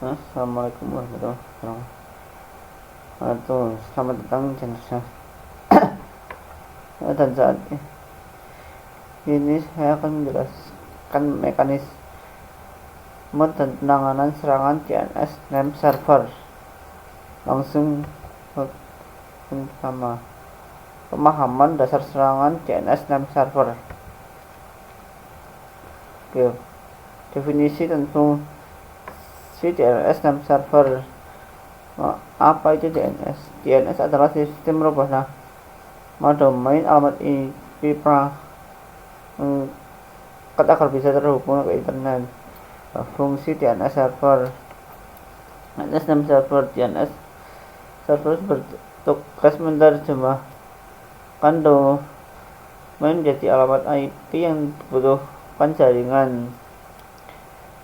Assalamualaikum warahmatullahi wabarakatuh. Selamat datang di channel saya. Dan saat ini saya akan menjelaskan mekanisme dan penanganan serangan DNS name server. Langsung ke pertama, pemahaman dasar serangan DNS name server. Oke, definisi dan fungsi DNS name server. Apa itu DNS? DNS adalah sistem merubah nama domain, alamat IP, agar bisa terhubung ke internet. Fungsi DNS server. DNS name server. DNS server bertugas menerjemahkan domain menjadi alamat IP yang dibutuhkan jaringan.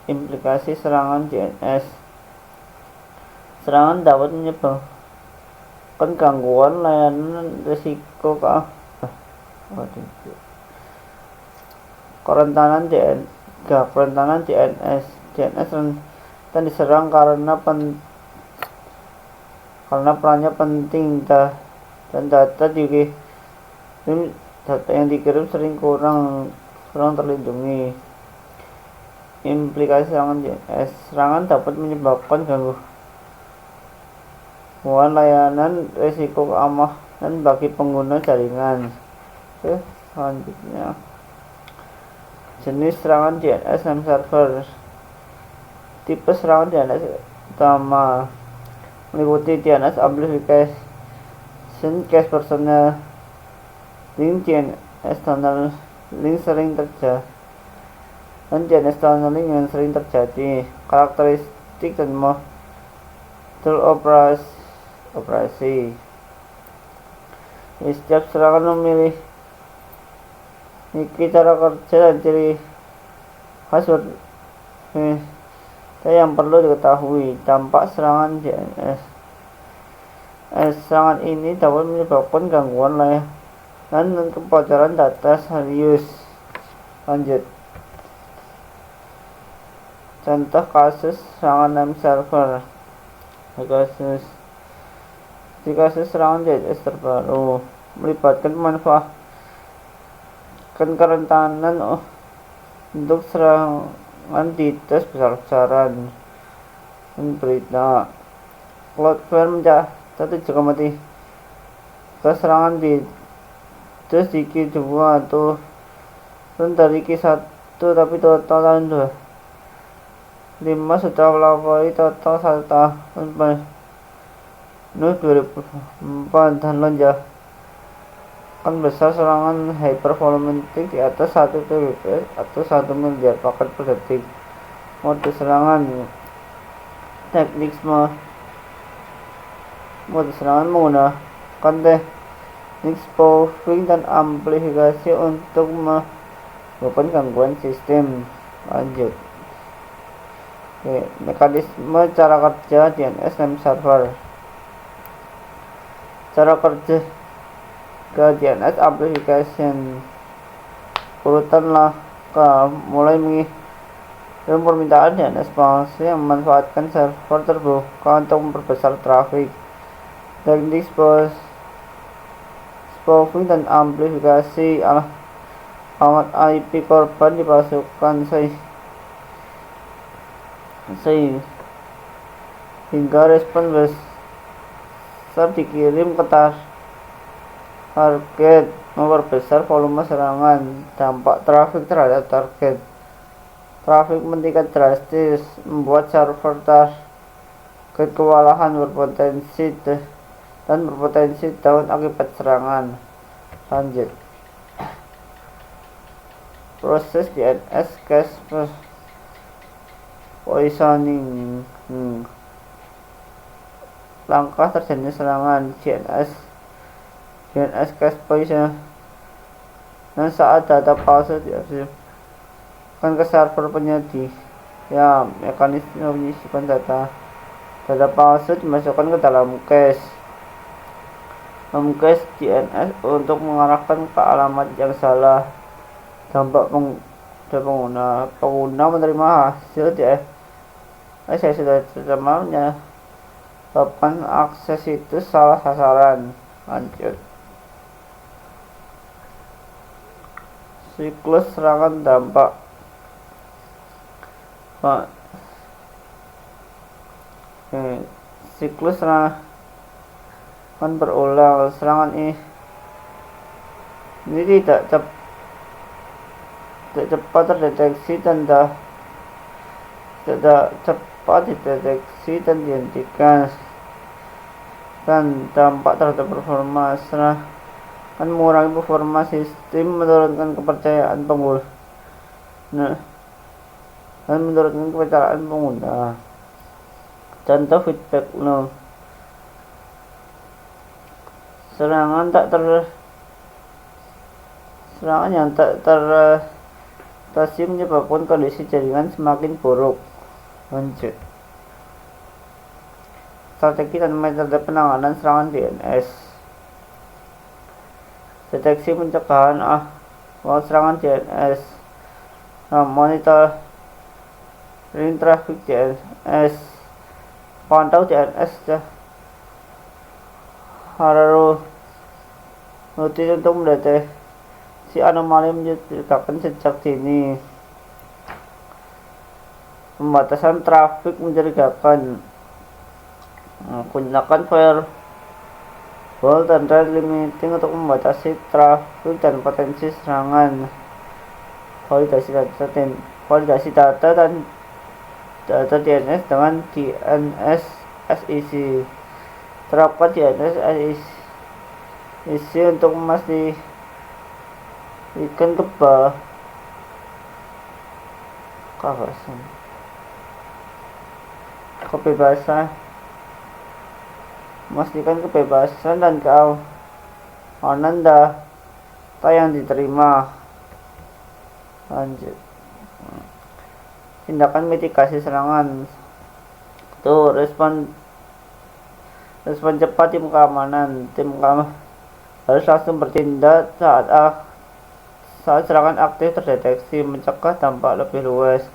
Implikasi serangan DNS. Serangan dapat menyebabkan gangguan layanan, risiko kerentanan DNS. DNS rentan diserang karena perannya penting dan data yang dikirim sering kurang terlindungi. Implikasi serangan DNS. Serangan dapat menyebabkan gangguan layanan, risiko keamanan bagi pengguna jaringan. Oke, selanjutnya jenis serangan DNS name server. Tipe serangan DNS utama meliputi DNS amplification, cache personal link, DNS tunneling sering terjadi, dan DNS tunneling yang sering terjadi. Karakteristik dan model operasi. Setiap serangan memiliki cara kerja dan ciri khas yang perlu diketahui. Dampak serangan DNS. Serangan ini dapat menyebabkan gangguan layanan dan kebocoran data serius. Lanjut. Contoh kasus serangan name server. Kasus serangan DNS terbaru melibatkan memanfaatkan kerentanan untuk serangan DDoS besar-besaran dan berita. Cloudflare mencatat 7,3 serangan DDoS di Q2 turun dari Q1, tapi total tahun 2005 sudah melampaui total 1 tahun 2004 dan lonjakan besar serangan hypervolumetric di atas 1 Tbps atau 1 miliar paket per detik. Mode serangan. Mode serangan menggunakan teknik spoofing dan amplifikasi untuk menyebabkan gangguan sistem. Lanjut. Oke, mekanisme cara kerja DNS name server. Cara kerja DNS amplification. Urutan langkah mulai mengirim permintaan DNS palsu yang memanfaatkan server terbuka untuk memperbesar trafik. Teknik spoofing dan amplifikasi. Alamat IP korban dipalsukan sehingga respon besar dikirim ke target, memperbesar volume serangan. Dampak trafik terhadap target. Trafik meningkat drastis, membuat server target kewalahan berpotensi down akibat serangan. Lanjut. Proses DNS cache poisoning. Langkah terjadinya serangan DNS cache poisoning saat data palsu diarsipkan ke server penyedia. Mekanisme menyisipkan data palsu dimasukkan ke dalam cache DNS untuk mengarahkan ke alamat yang salah. Dampak pengguna menerima hasil Saya sudah terjemahnya. Papan akses itu salah sasaran. Lanjut. Siklus serangan dampak. Siklus serangan berulang. Serangan ini tidak cepat terdeteksi dan tidak cepat dideteksi dan dihentikan, dan dampak terhadap performa serangan mengurangi performa sistem, menurunkan kepercayaan pengguna dan menurunkan kepercayaan pengguna. Contoh feedback loop. Serangan yang tak teratasi menyebabkan kondisi jaringan semakin buruk. Lanjut. Strategi dan metode penanganan serangan DNS. Deteksi pencegahan awal serangan DNS. Monitoring traffic DNS. Pantau DNS harus rutin untuk mendeteksi anomali menciptakan sejak dini. Pembatasan trafik mencurigakan. Gunakan firewall dan rate limiting untuk membatasi trafik dan potensi serangan. Validasi data dan data DNS dengan DNS SEC. Terapkan DNS SEC untuk memastikan kebebasan dan keamanan data yang diterima. Lanjut. Tindakan mitigasi serangan. Respon cepat tim keamanan. Tim keamanan harus langsung bertindak saat serangan aktif terdeteksi, mencegah dampak lebih luas.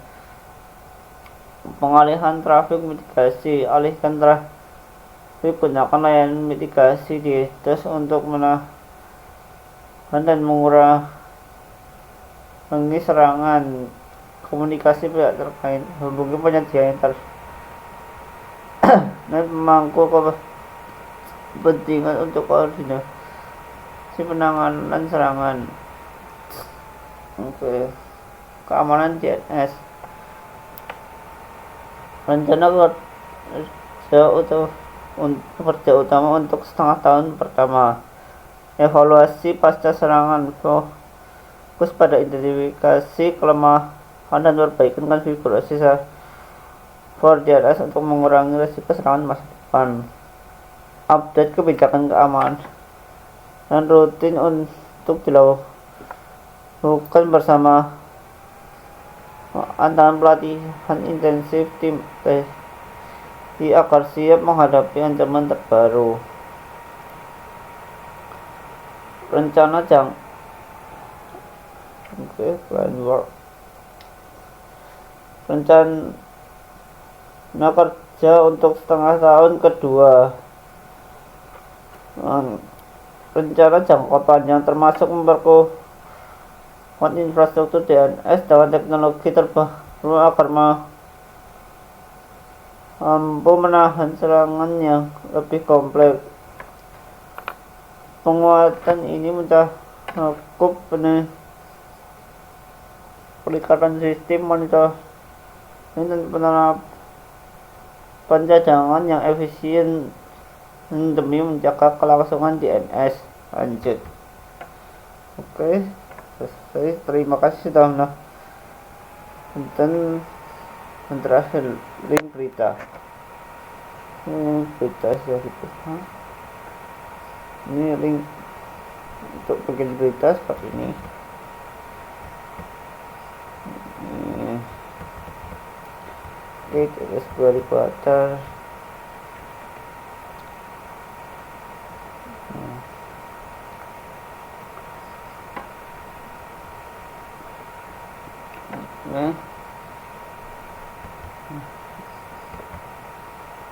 Pengalihan trafik mitigasi. Alihkan trafik, gunakan layanan mitigasi di DDoS untuk menahan dan mengurangi serangan. Komunikasi pihak terkait. Hubungi penyedia internet pemangku kepentingan untuk koordinasi penanganan serangan. Keamanan DNS. Rencana kerja utama untuk setengah tahun pertama. Evaluasi pasca serangan. Fokus pada identifikasi kelemahan dan perbaikan konfigurasi server DNS untuk mengurangi risiko serangan masa depan. Update kebijakan keamanan dan rutin untuk dilakukan bersama antara pelatihan intensif tim agar siap menghadapi ancaman terbaru. Rencana rencana kerja untuk setengah tahun kedua. Rencana jangka panjang termasuk memperkuat infrastruktur DNS dengan teknologi terbaru agar mampu menahan serangan yang lebih kompleks. Penguatan ini mencakup peningkatan sistem monitoring dan penerapan jaringan yang efisien demi menjaga kelangsungan DNS. Lanjut. Oke, selesai. Terima kasih sudah menonton. Dan terakhir, link berita. Ini link untuk bikin berita seperti ini. Terus balik ke atas.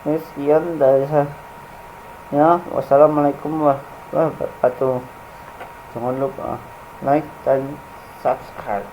Sekian dari saya. Ya, wassalamualaikum warahmatullahi wabarakatuh. Jangan lupa like dan subscribe.